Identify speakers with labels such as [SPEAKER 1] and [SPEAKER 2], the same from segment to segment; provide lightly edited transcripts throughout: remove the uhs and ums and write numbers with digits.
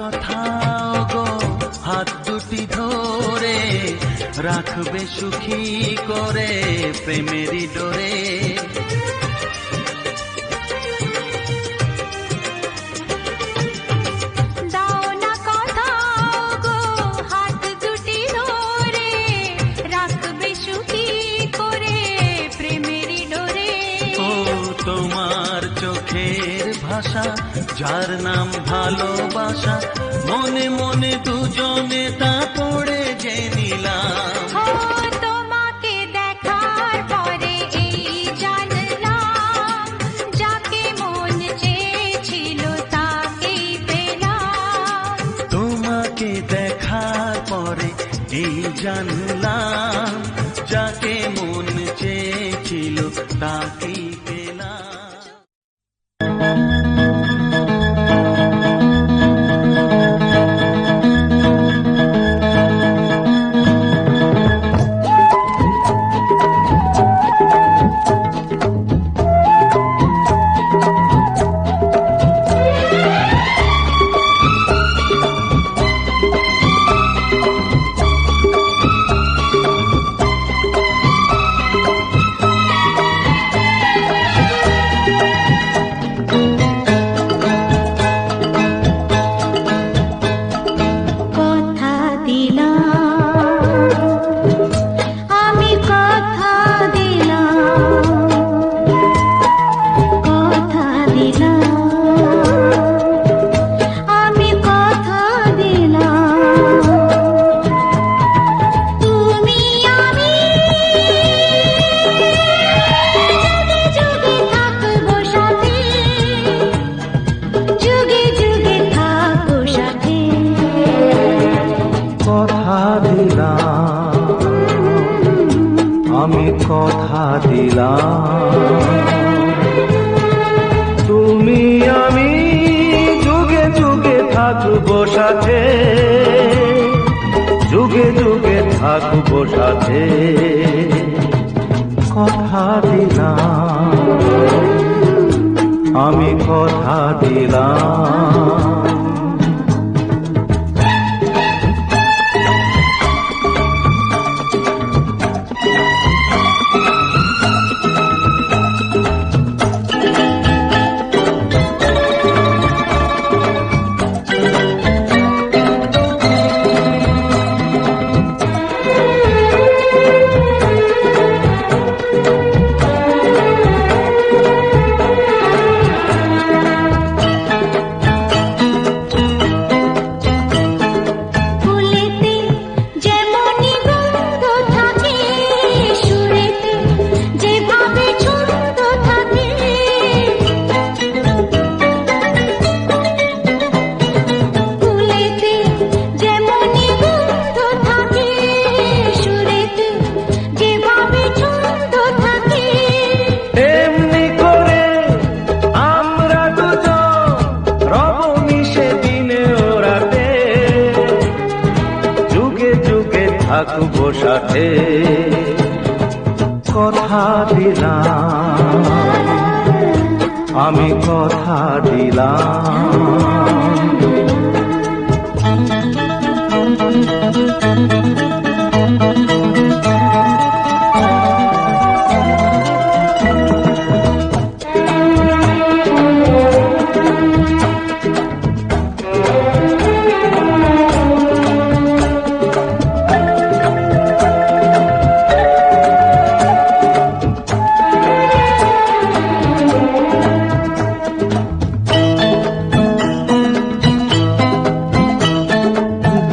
[SPEAKER 1] কোথাও গো হাত দুটি ধরে রাখবে সুখী করে প্রেমেরই ডোরে। তোমার চোখের ভাষা যার নাম ভালোবাসা, মনে মনে দুজনে তা পড়ে যে নিলাম।
[SPEAKER 2] তোমাকে দেখার পরে এই জানলাম, যাকে মন চেয়েছিল তাকেই পেলাম।
[SPEAKER 1] তোমাকে দেখার পরে এই জানলাম, যাকে মন চেয়েছিল তাকেই পেলাম।
[SPEAKER 3] আমি কথা দিলাম, তুমি আমি যুগে যুগে থাকবো সাথে, যুগে যুগে থাকবো সাথে। কথা দিলাম, আমি কথা দিলাম। থাকবো সাথে, কথা দিলাম, আমি কথা দিলাম।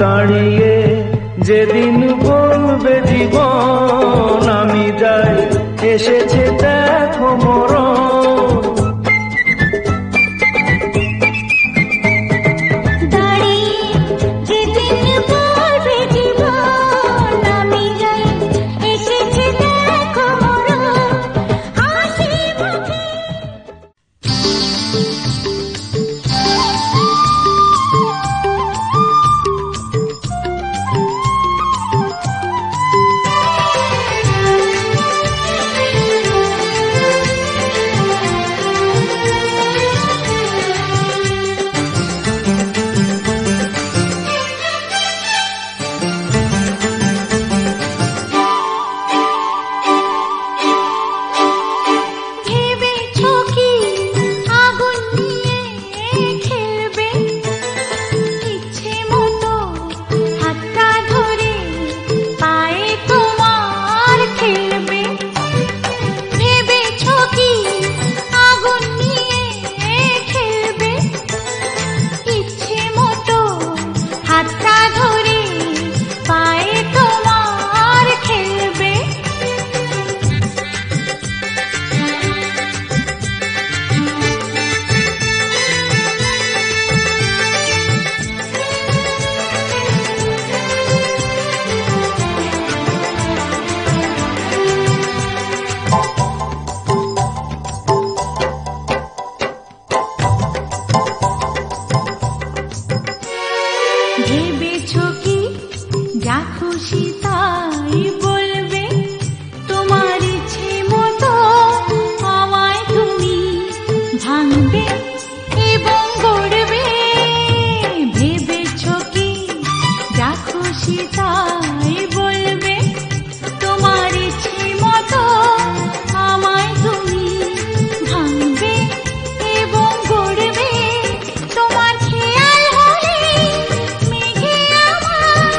[SPEAKER 3] দাঁড়িয়ে যেদিন বলবে জীবন আমি যাই, এসেছে দেখো মরণ।
[SPEAKER 2] খুশি তাই বলবে, তোমার ইচ্ছে মতো আমায় তুমি ভাঙবে এবং গড়বে। ভেবেছ কি যা খুশি তাই বলবে, তোমার ইচ্ছে মতো আমায় তুমি ভাঙবে এবং গড়বে। তোমার খেয়াল হলে মেঘে আমার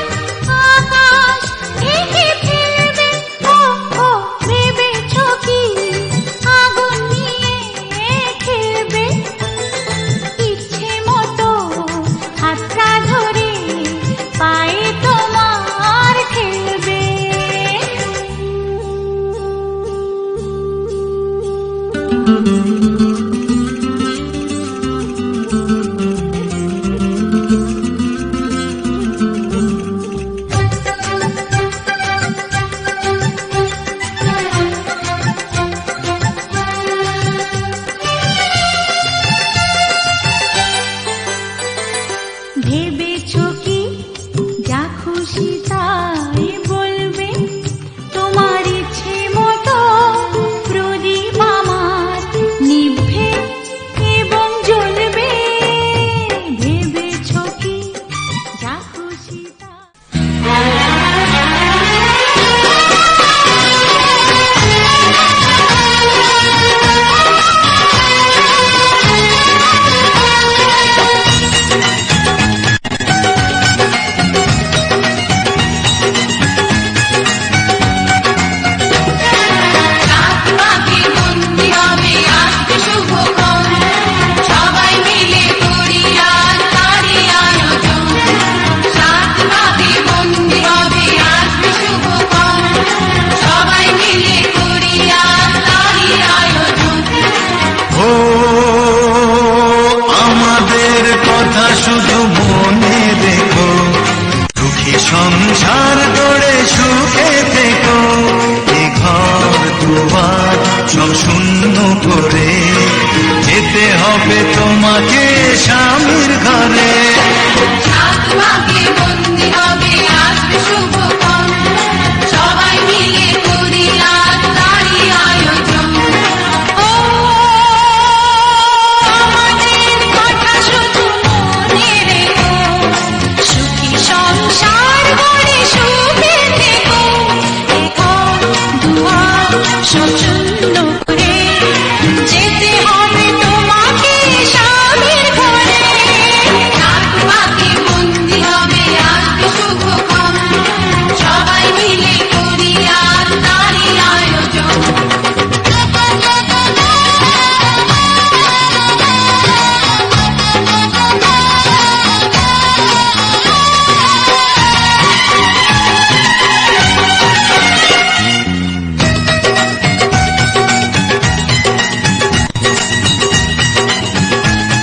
[SPEAKER 2] আকাশ ঢেকে ফেলবে। ও ও ভেবেছ কি আগুন নিয়ে খেলবে? ইচ্ছে মতো হাতটা ধরে পায়ে তোমার খেলবে। ভেবেছ কি যা খুশি তাই বলবে, তোমার ইচ্ছে মতো প্রদীপ আমার নিভবে এবং জ্বলবে। ভেবেছ কি যা খুশি তাই।
[SPEAKER 1] ও আমাদের কথা শুধু মনে রেখো, সুখী সংসার গড়ে সুখে থেকো। এ ঘর দুয়ার সব শূন্য করে যেতে হবে তোমাকে স্বামীর ঘরে।